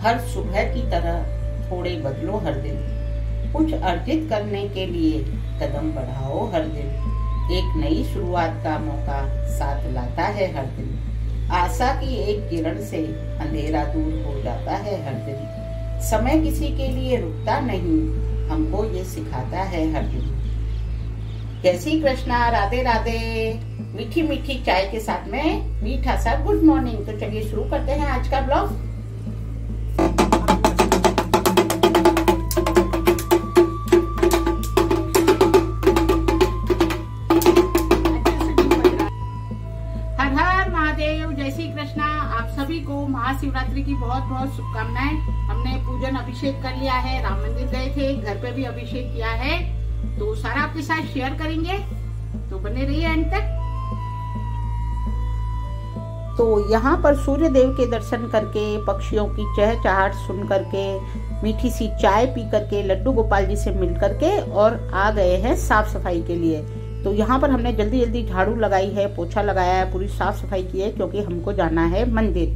हर सुबह की तरह थोड़े बदलो हर दिन, कुछ अर्जित करने के लिए कदम बढ़ाओ हर दिन। एक नई शुरुआत का मौका साथ लाता है हर दिन, आशा की एक किरण से अंधेरा दूर हो जाता है हर दिन। समय किसी के लिए रुकता नहीं, हमको ये सिखाता है हर दिन। जय श्री कृष्णा, राधे राधे। मीठी मीठी चाय के साथ में मीठा सा गुड मॉर्निंग। तो चलिए शुरू करते हैं आज का ब्लॉग। हर हर महादेव, जय श्री कृष्णा। आप सभी को महाशिवरात्रि की बहुत बहुत शुभकामनाएं। हमने पूजन अभिषेक कर लिया है, राम मंदिर गए थे, घर पे भी अभिषेक किया है, तो सारा आपके साथ शेयर करेंगे, तो बने रहिए अंत तक। तो यहाँ पर सूर्य देव के दर्शन करके, पक्षियों की चहचहाट सुन करके, मीठी सी चाय पी करके, लड्डू गोपाल जी से मिल करके और आ गए हैं साफ सफाई के लिए। तो यहाँ पर हमने जल्दी जल्दी झाड़ू लगाई है, पोछा लगाया है, पूरी साफ सफाई की है, क्योंकि हमको जाना है मंदिर,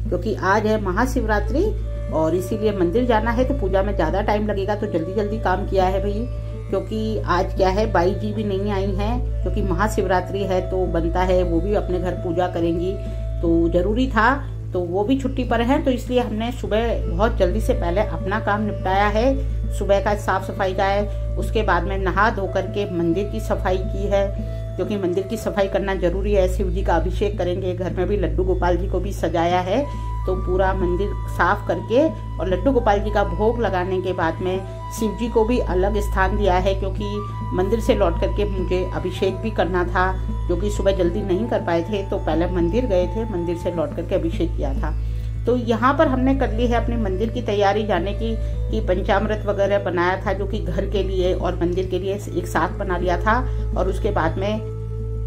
क्योंकि आज है महाशिवरात्रि और इसीलिए मंदिर जाना है। तो पूजा में ज्यादा टाइम लगेगा, तो जल्दी जल्दी काम किया है भाई, क्योंकि आज क्या है, बाई जी भी नहीं आई हैं, क्योंकि महाशिवरात्रि है तो बनता है वो भी अपने घर पूजा करेंगी, तो जरूरी था। तो वो भी छुट्टी पर है, तो इसलिए हमने सुबह बहुत जल्दी से पहले अपना काम निपटाया है। सुबह का साफ सफाई का है, उसके बाद में नहा धो करके मंदिर की सफाई की है, क्योंकि मंदिर की सफाई करना जरूरी है। शिव जी का अभिषेक करेंगे, घर में भी लड्डू गोपाल जी को भी सजाया है, तो पूरा मंदिर साफ करके और लड्डू गोपाल जी का भोग लगाने के बाद में शिव जी को भी अलग स्थान दिया है, क्योंकि मंदिर से लौट करके मुझे अभिषेक भी करना था, क्योंकि सुबह जल्दी नहीं कर पाए थे, तो पहले मंदिर गए थे, मंदिर से लौट करके अभिषेक किया था। तो यहाँ पर हमने कर ली है अपनी मंदिर की तैयारी जाने की, कि पंचामृत वगैरह बनाया था, जो कि घर के लिए और मंदिर के लिए एक साथ बना लिया था। और उसके बाद में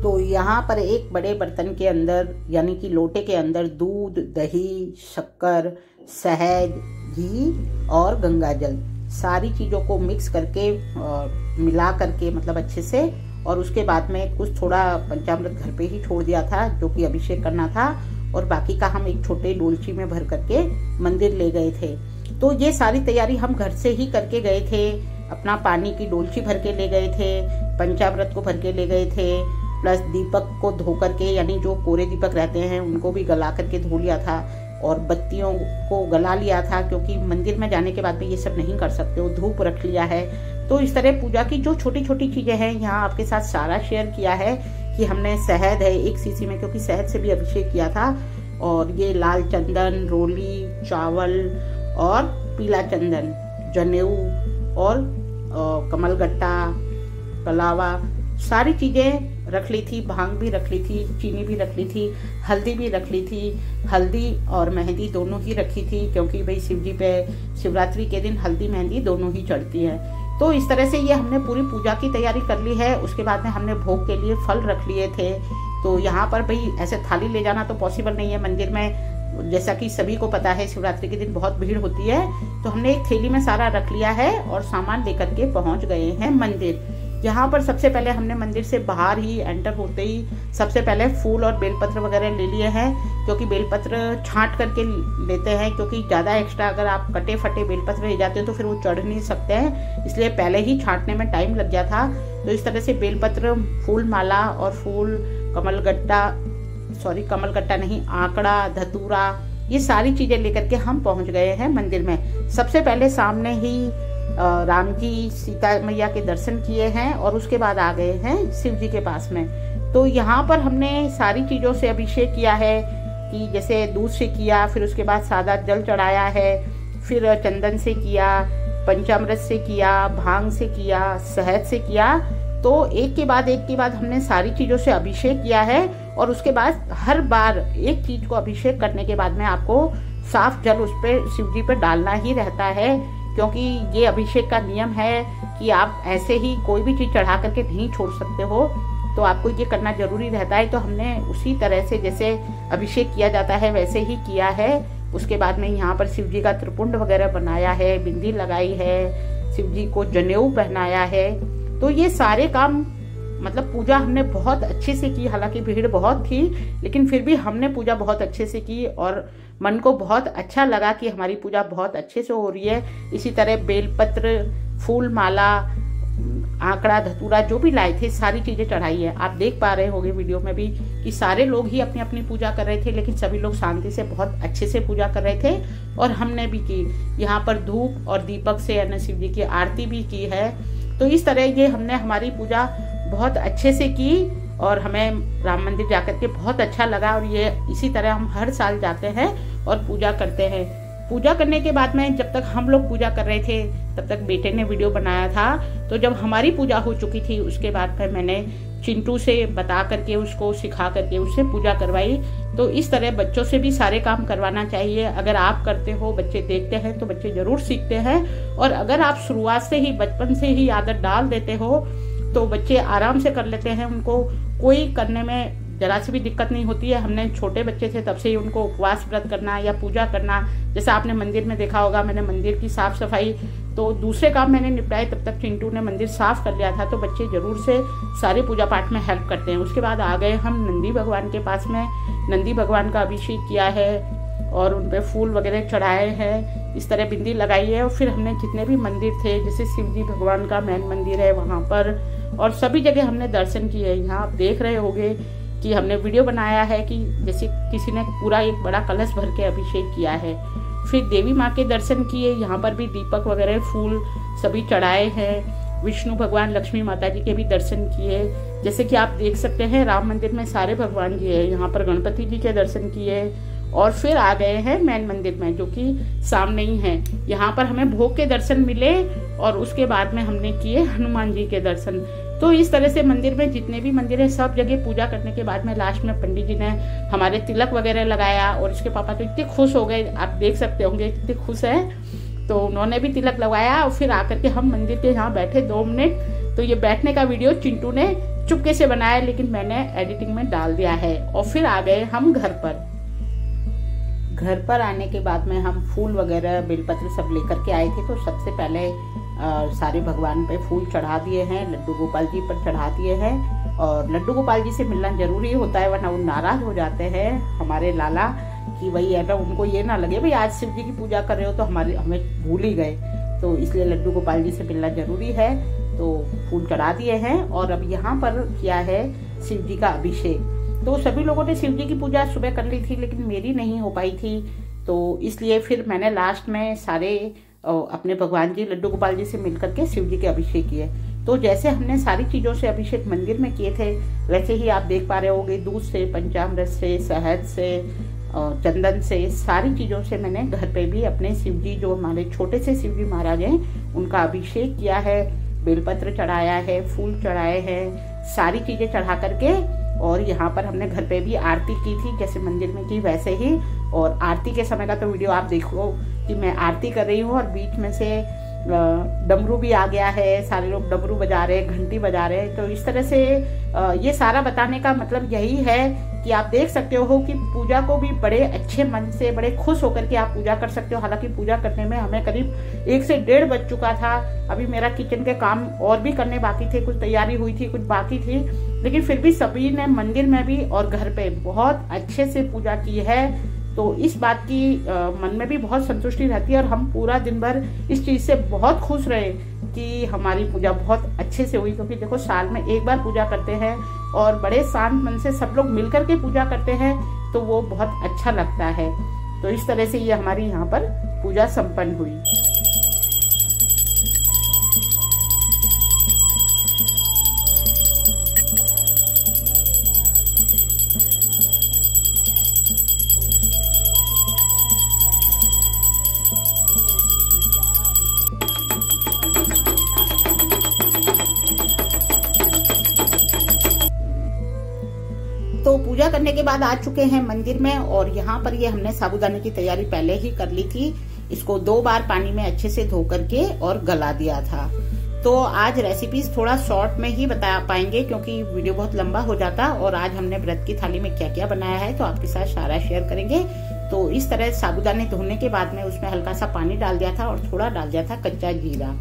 तो यहाँ पर एक बड़े बर्तन के अंदर, यानी कि लोटे के अंदर, दूध, दही, शक्कर, शहद, घी और गंगा जल, सारी चीज़ों को मिक्स करके मिला करके, मतलब अच्छे से, और उसके बाद में कुछ थोड़ा पंचामृत घर पे ही छोड़ दिया था, जो कि अभिषेक करना था, और बाकी का हम एक छोटे डोलची में भर करके मंदिर ले गए थे। तो ये सारी तैयारी हम घर से ही करके गए थे। अपना पानी की डोलची भर के ले गए थे, पंचामृत को भर के ले गए थे, प्लस दीपक को धो करके, यानी जो कोरे दीपक रहते हैं उनको भी गला करके धो लिया था, और बत्तियों को गला लिया था, क्योंकि मंदिर में जाने के बाद भी ये सब नहीं कर सकते हो। धूप रख लिया है। तो इस तरह पूजा की जो छोटी छोटी चीजें हैं, यहाँ आपके साथ सारा शेयर किया है। कि हमने शहद है एक सीसी में, क्योंकि शहद से भी अभिषेक किया था, और ये लाल चंदन, रोली, चावल और पीला चंदन, जनेऊ और कमलगट्टा, कलावा, सारी चीजें रख ली थी। भांग भी रख ली थी, चीनी भी रख ली थी, हल्दी भी रख ली थी। हल्दी और मेहंदी दोनों ही रखी थी, क्योंकि भाई शिव जी पे शिवरात्रि के दिन हल्दी मेहंदी दोनों ही चढ़ती है। तो इस तरह से ये हमने पूरी पूजा की तैयारी कर ली है। उसके बाद में हमने भोग के लिए फल रख लिए थे। तो यहाँ पर भाई ऐसे थाली ले जाना तो पॉसिबल नहीं है मंदिर में, जैसा कि सभी को पता है शिवरात्रि के दिन बहुत भीड़ होती है। तो हमने एक थैली में सारा रख लिया है और सामान लेकर के पहुंच गए हैं मंदिर। यहाँ पर सबसे पहले हमने मंदिर से बाहर ही एंटर होते ही सबसे पहले फूल और बेलपत्र वगैरह ले लिए हैं, क्योंकि बेलपत्र छांट करके लेते हैं, क्योंकि ज़्यादा एक्स्ट्रा अगर आप कटे फटे बेलपत्र ले जाते हो तो फिर वो चढ़ नहीं सकते हैं, इसलिए पहले ही छांटने में टाइम लग गया था। तो इस तरह से बेलपत्र, फूल माला और फूल, कमलगट्टा नहीं, आंकड़ा, धतूरा, ये सारी चीज़ें लेकर के हम पहुँच गए हैं मंदिर में। सबसे पहले सामने ही राम जी सीता मैया के दर्शन किए हैं, और उसके बाद आ गए हैं शिव जी के पास में। तो यहाँ पर हमने सारी चीज़ों से अभिषेक किया है, कि जैसे दूध से किया, फिर उसके बाद सादा जल चढ़ाया है, फिर चंदन से किया, पंचामृत से किया, भांग से किया, शहद से किया। तो एक के बाद हमने सारी चीज़ों से अभिषेक किया है। और उसके बाद हर बार एक चीज़ को अभिषेक करने के बाद में आपको साफ जल उस पर शिव जी पर डालना ही रहता है, क्योंकि ये अभिषेक का नियम है कि आप ऐसे ही कोई भी चीज़ चढ़ा करके नहीं छोड़ सकते हो, तो आपको ये करना जरूरी रहता है। तो हमने उसी तरह से जैसे अभिषेक किया जाता है वैसे ही किया है। उसके बाद में यहाँ पर शिव जी का त्रिपुंड वगैरह बनाया है, बिंदी लगाई है, शिव जी को जनेऊ पहनाया है। तो ये सारे काम मतलब पूजा हमने बहुत अच्छे से की। हालांकि भीड़ बहुत थी, लेकिन फिर भी हमने पूजा बहुत अच्छे से की और मन को बहुत अच्छा लगा कि हमारी पूजा बहुत अच्छे से हो रही है। इसी तरह बेलपत्र, फूल माला, आंकड़ा, धतूरा जो भी लाए थे सारी चीजें चढ़ाई है। आप देख पा रहे होंगे वीडियो में भी कि सारे लोग ही अपनी अपनी पूजा कर रहे थे, लेकिन सभी लोग शांति से बहुत अच्छे से पूजा कर रहे थे और हमने भी की। यहाँ पर धूप और दीपक से अन्य शिव जी की आरती भी की है। तो इस तरह ये हमने हमारी पूजा बहुत अच्छे से की और हमें राम मंदिर जाकर के बहुत अच्छा लगा। और ये इसी तरह हम हर साल जाते हैं और पूजा करते हैं। पूजा करने के बाद में जब तक हम लोग पूजा कर रहे थे तब तक बेटे ने वीडियो बनाया था। तो जब हमारी पूजा हो चुकी थी उसके बाद फिर मैंने चिंटू से बता करके, उसको सिखा करके उससे पूजा करवाई। तो इस तरह बच्चों से भी सारे काम करवाना चाहिए। अगर आप करते हो, बच्चे देखते हैं तो बच्चे जरूर सीखते हैं। और अगर आप शुरुआत से ही, बचपन से ही आदत डाल देते हो तो बच्चे आराम से कर लेते हैं। उनको कोई करने में जरा सी भी दिक्कत नहीं होती है। हमने छोटे बच्चे थे तब से ही उनको उपवास व्रत करना या पूजा करना, जैसे आपने मंदिर में देखा होगा, मैंने मंदिर की साफ सफाई तो दूसरे काम मैंने निपटाए, तब तक चिंटू ने मंदिर साफ कर लिया था। तो बच्चे जरूर से सारे पूजा पाठ में हेल्प करते हैं। उसके बाद आ गए हम नंदी भगवान के पास में। नंदी भगवान का अभिषेक किया है और उन पे फूल वगैरह चढ़ाए हैं, इस तरह बिंदी लगाई है। और फिर हमने जितने भी मंदिर थे, जैसे शिव जी भगवान का मेन मंदिर है वहाँ पर, और सभी जगह हमने दर्शन किए। यहाँ आप देख रहे होंगे कि हमने वीडियो बनाया है कि जैसे किसी ने पूरा एक बड़ा कलश भर के अभिषेक किया है। फिर देवी माँ के दर्शन किए। यहाँ पर भी दीपक वगैरह, फूल सभी चढ़ाए हैं। विष्णु भगवान, लक्ष्मी माता जी के भी दर्शन किए। जैसे कि आप देख सकते हैं राम मंदिर में सारे भगवान जी है। यहाँ पर गणपति जी के दर्शन किए और फिर आ गए हैं मेन मंदिर में, जो कि सामने ही है। यहाँ पर हमें भोग के दर्शन मिले और उसके बाद में हमने किए हनुमान जी के दर्शन। तो इस तरह से मंदिर में जितने भी मंदिर है सब जगह पूजा करने के बाद में लास्ट में पंडित जी ने हमारे तिलक वगैरह लगाया और इसके पापा तो इतने खुश हो गए, आप देख सकते होंगे कितने खुश है। तो उन्होंने भी तिलक लगाया और फिर आकर के हम मंदिर के यहाँ बैठे 2 मिनट। तो ये बैठने का वीडियो चिंटू ने चुपके से बनाया, लेकिन मैंने एडिटिंग में डाल दिया है। और फिर आ गए हम घर पर। घर पर आने के बाद में हम फूल वगैरह, बेलपत्र सब लेकर के आए थे। तो सबसे पहले सारे भगवान पे फूल चढ़ा दिए हैं, लड्डू गोपाल जी पर चढ़ा दिए हैं। और लड्डू गोपाल जी से मिलना जरूरी होता है, वरना वो नाराज हो जाते हैं हमारे लाला, कि भाई है ना, उनको ये ना लगे भाई आज शिव जी की पूजा कर रहे हो तो हमें भूल ही गए। तो इसलिए लड्डू गोपाल जी से मिलना जरूरी है। तो फूल चढ़ा दिए हैं और अब यहाँ पर किया है शिव जी का अभिषेक। तो सभी लोगों ने शिव जी की पूजा सुबह कर ली थी, लेकिन मेरी नहीं हो पाई थी। तो इसलिए फिर मैंने लास्ट में सारे अपने भगवान जी लड्डू गोपाल जी से मिलकर के शिव जी के अभिषेक किए। तो जैसे हमने सारी चीजों से अभिषेक मंदिर में किए थे, वैसे ही आप देख पा रहे होंगे, दूध से, पंचामृत से, शहद से, चंदन से, सारी चीजों से मैंने घर पे भी अपने शिव जी, जो हमारे छोटे से शिव जी महाराज हैं, उनका अभिषेक किया है। बेलपत्र चढ़ाया है, फूल चढ़ाए हैं, सारी चीजें चढ़ा करके। और यहाँ पर हमने घर पे भी आरती की थी, जैसे मंदिर में की वैसे ही। और आरती के समय का तो वीडियो आप देखो कि मैं आरती कर रही हूँ और बीच में से डमरू भी आ गया है, सारे लोग डमरू बजा रहे, घंटी बजा रहे। तो इस तरह से ये सारा बताने का मतलब यही है कि आप देख सकते हो कि पूजा को भी बड़े अच्छे मन से, बड़े खुश होकर के आप पूजा कर सकते हो। हालांकि पूजा करने में हमें करीब 1 से 1:30 बज चुका था। अभी मेरा किचन के काम और भी करने बाकी थे, कुछ तैयारी हुई थी, कुछ बाकी थी, लेकिन फिर भी सभी ने मंदिर में भी और घर पे बहुत अच्छे से पूजा की है। तो इस बात की मन में भी बहुत संतुष्टि रहती है और हम पूरा दिन भर इस चीज से बहुत खुश रहे कि हमारी पूजा बहुत अच्छे से हुई। क्योंकि देखो, साल में एक बार पूजा करते हैं और बड़े शांत मन से सब लोग मिलकर के पूजा करते हैं, तो वो बहुत अच्छा लगता है। तो इस तरह से ये हमारी यहाँ पर पूजा संपन्न हुई। तो पूजा करने के बाद आ चुके हैं मंदिर में और यहाँ पर ये हमने साबूदाने की तैयारी पहले ही कर ली थी। इसको 2 बार पानी में अच्छे से धो करके और गला दिया था। तो आज रेसिपीज थोड़ा शॉर्ट में ही बता पाएंगे क्योंकि वीडियो बहुत लंबा हो जाता। और आज हमने व्रत की थाली में क्या क्या बनाया है तो आपके साथ सारा शेयर करेंगे। तो इस तरह साबूदाने धोने के बाद में उसमें हल्का सा पानी डाल दिया था और थोड़ा डाल दिया था कच्चा जीरा।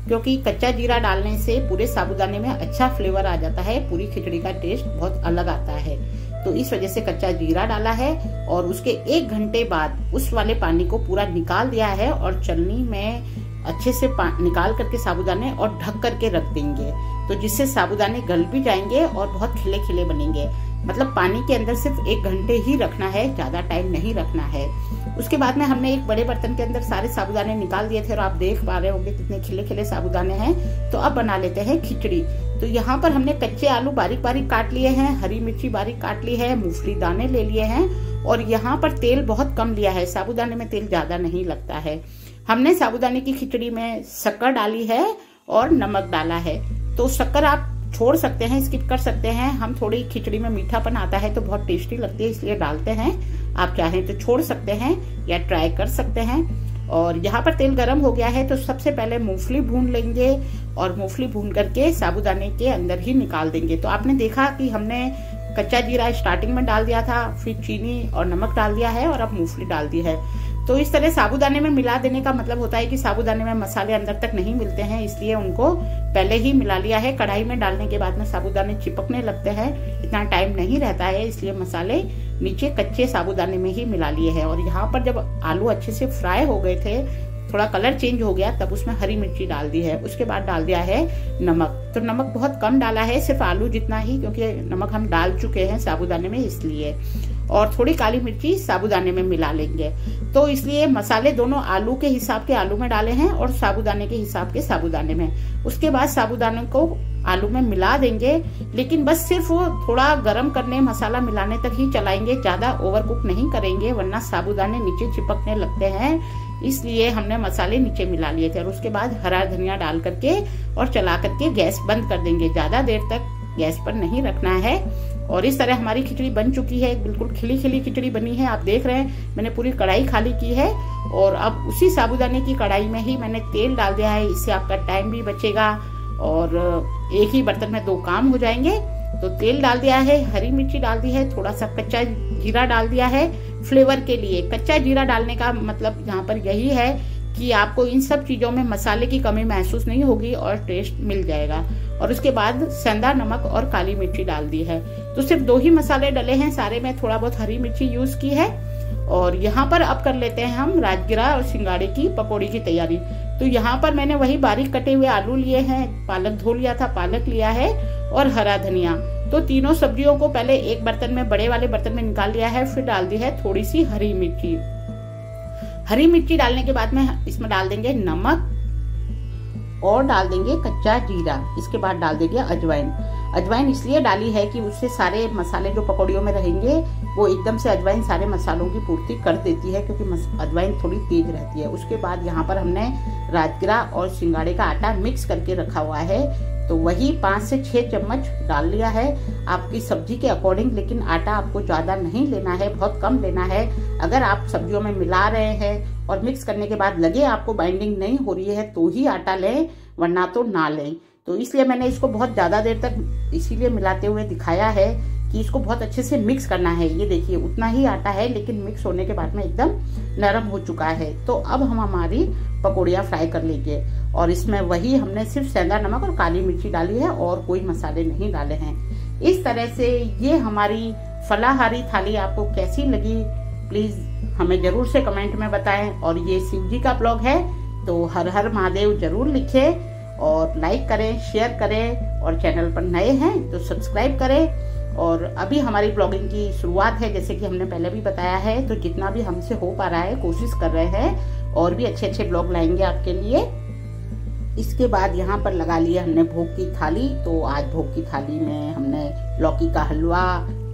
क्योंकि कच्चा जीरा डालने से पूरे साबूदाने में अच्छा फ्लेवर आ जाता है, पूरी खिचड़ी का टेस्ट बहुत अलग आता है। तो इस वजह से कच्चा जीरा डाला है और उसके 1 घंटे बाद उस वाले पानी को पूरा निकाल दिया है और छलनी में अच्छे से निकाल करके साबूदाने और ढक करके रख देंगे, तो जिससे साबूदाने गल भी जाएंगे और बहुत खिले खिले बनेंगे। मतलब पानी के अंदर सिर्फ 1 घंटे ही रखना है, ज्यादा टाइम नहीं रखना है। उसके बाद में हमने एक बड़े बर्तन के अंदर सारे साबूदाने निकाल दिए थे और आप देख पा रहे होंगे कितने खिले खिले साबूदाने हैं। तो अब बना लेते हैं खिचड़ी। तो यहाँ पर हमने कच्चे आलू बारीक बारीक काट लिए हैं, हरी मिर्ची बारीक काट ली है, मूंगफली दाने ले लिए हैं और यहाँ पर तेल बहुत कम लिया है, साबूदाने में तेल ज्यादा नहीं लगता है। हमने साबूदाने की खिचड़ी में शक्कर डाली है और नमक डाला है। तो शक्कर आप छोड़ सकते हैं, स्किप कर सकते हैं। हम थोड़ी खिचड़ी में मीठापन आता है तो बहुत टेस्टी लगती है, इसलिए डालते हैं। आप चाहें तो छोड़ सकते हैं या ट्राई कर सकते हैं। और यहाँ पर तेल गरम हो गया है तो सबसे पहले मूंगफली भून लेंगे और मूंगफली भून करके साबूदाने के अंदर ही निकाल देंगे। तो आपने देखा कि हमने कच्चा जीरा स्टार्टिंग में डाल दिया था, फिर चीनी और नमक डाल दिया है और अब मूंगफली डाल दी है। तो इस तरह साबूदाने में मिला देने का मतलब होता है कि साबूदाने में मसाले अंदर तक नहीं मिलते हैं, इसलिए उनको पहले ही मिला लिया है। कढ़ाई में डालने के बाद में साबूदाने चिपकने लगते हैं, इतना टाइम नहीं रहता है, इसलिए मसाले नीचे कच्चे साबूदाने में ही मिला लिए हैं। और यहाँ पर जब आलू अच्छे से फ्राई हो गए थे, थोड़ा कलर चेंज हो गया, तब उसमें हरी मिर्ची डाल दी है। उसके बाद डाल दिया है नमक। तो नमक बहुत कम डाला है, सिर्फ आलू जितना ही, क्योंकि नमक हम डाल चुके हैं साबूदाने में इसलिए। और थोड़ी काली मिर्ची साबूदाने में मिला लेंगे। तो इसलिए मसाले दोनों आलू के हिसाब के आलू में डाले हैं और साबूदाने के हिसाब के साबूदाने में। उसके बाद साबूदाने को आलू में मिला देंगे, लेकिन बस सिर्फ थोड़ा गरम करने, मसाला मिलाने तक ही चलाएंगे, ज्यादा ओवर कुक नहीं करेंगे, वरना साबूदाने नीचे चिपकने लगते हैं। इसलिए हमने मसाले नीचे मिला लिए थे। और उसके बाद हरा धनिया डाल करके और चला करके गैस बंद कर देंगे, ज्यादा देर तक गैस पर नहीं रखना है। और इस तरह हमारी खिचड़ी बन चुकी है, बिल्कुल खिली खिली खिचड़ी बनी है। आप देख रहे हैं मैंने पूरी कढ़ाई खाली की है और अब उसी साबूदाने की कढ़ाई में ही मैंने तेल डाल दिया है, इससे आपका टाइम भी बचेगा और एक ही बर्तन में 2 काम हो जाएंगे। तो तेल डाल दिया है, हरी मिर्ची डाल दी है, थोड़ा सा कच्चा जीरा डाल दिया है फ्लेवर के लिए। कच्चा जीरा डालने का मतलब यहाँ पर यही है कि आपको इन सब चीजों में मसाले की कमी महसूस नहीं होगी और टेस्ट मिल जाएगा। और उसके बाद सेंधा नमक और काली मिर्ची डाल दी है। तो सिर्फ 2 ही मसाले डले हैं, सारे में थोड़ा बहुत हरी मिर्ची यूज की है। और यहाँ पर अब कर लेते हैं हम राजगिरा और सिंगाड़े की पकौड़ी की तैयारी। तो यहाँ पर मैंने वही बारीक कटे हुए आलू लिए हैं, पालक धो लिया था, पालक लिया है और हरा धनिया। तो तीनों सब्जियों को पहले एक बर्तन में, बड़े वाले बर्तन में निकाल लिया है, फिर डाल दी है थोड़ी सी हरी मिर्ची। हरी मिर्ची डालने के बाद में इसमें डाल देंगे नमक और डाल देंगे कच्चा जीरा। इसके बाद डाल देंगे अजवाइन। अजवाइन इसलिए डाली है कि उससे सारे मसाले जो पकौड़ियों में रहेंगे वो एकदम से अजवाइन सारे मसालों की पूर्ति कर देती है, क्योंकि अजवाइन थोड़ी तेज रहती है। उसके बाद यहाँ पर हमने राजगिरा और सिंगाड़े का आटा मिक्स करके रखा हुआ है, तो वही 5 से 6 चम्मच डाल लिया है आपकी सब्जी के अकॉर्डिंग। लेकिन आटा आपको ज्यादा नहीं लेना है, बहुत कम लेना है। अगर आप सब्जियों में मिला रहे हैं और मिक्स करने के बाद लगे आपको बाइंडिंग नहीं हो रही है तो ही आटा लें, वरना तो ना लें। तो इसलिए मैंने इसको बहुत ज्यादा देर तक इसीलिए मिलाते हुए दिखाया है कि इसको बहुत अच्छे से मिक्स करना है। ये देखिए उतना ही आटा है, लेकिन मिक्स होने के बाद में एकदम नरम हो चुका है। तो अब हम हमारी पकौड़ियाँ फ्राई कर लेंगे और इसमें वही हमने सिर्फ सेंधा नमक और काली मिर्ची डाली है और कोई मसाले नहीं डाले हैं। इस तरह से ये हमारी फलाहारी थाली आपको कैसी लगी प्लीज हमें जरूर से कमेंट में बताएं। और ये शिव जी का ब्लॉग है तो हर हर महादेव जरूर लिखें और लाइक करें, शेयर करें और चैनल पर नए हैं तो सब्सक्राइब करें। और अभी हमारी ब्लॉगिंग की शुरुआत है, जैसे कि हमने पहले भी बताया है, तो जितना भी हमसे हो पा रहा है कोशिश कर रहे हैं और भी अच्छे अच्छे ब्लॉग लाएंगे आपके लिए। इसके बाद यहाँ पर लगा लिया हमने भोग की थाली। तो आज भोग की थाली में हमने लौकी का हलवा,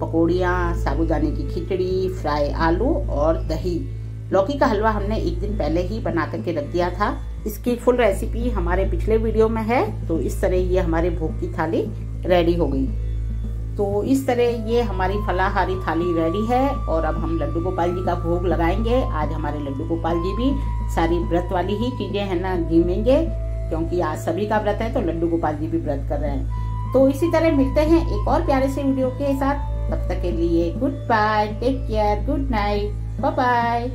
पकौड़ियाँ, साबूदाने की खिचड़ी, फ्राई आलू और दही। लौकी का हलवा हमने एक दिन पहले ही बना करके रख दिया था, इसकी फुल रेसिपी हमारे पिछले वीडियो में है। तो इस तरह ये हमारे भोग की थाली रेडी हो गई। तो इस तरह ये हमारी फलाहारी थाली रेडी है और अब हम लड्डू गोपाल जी का भोग लगाएंगे। आज हमारे लड्डू गोपाल जी भी सारी व्रत वाली ही चीजें है ना गिनेंगे, क्योंकि आज सभी का व्रत है तो लड्डू गोपाल जी भी व्रत कर रहे हैं। तो इसी तरह मिलते हैं एक और प्यारे से वीडियो के साथ। तब तक के लिए good bye, take care, good night, bye bye.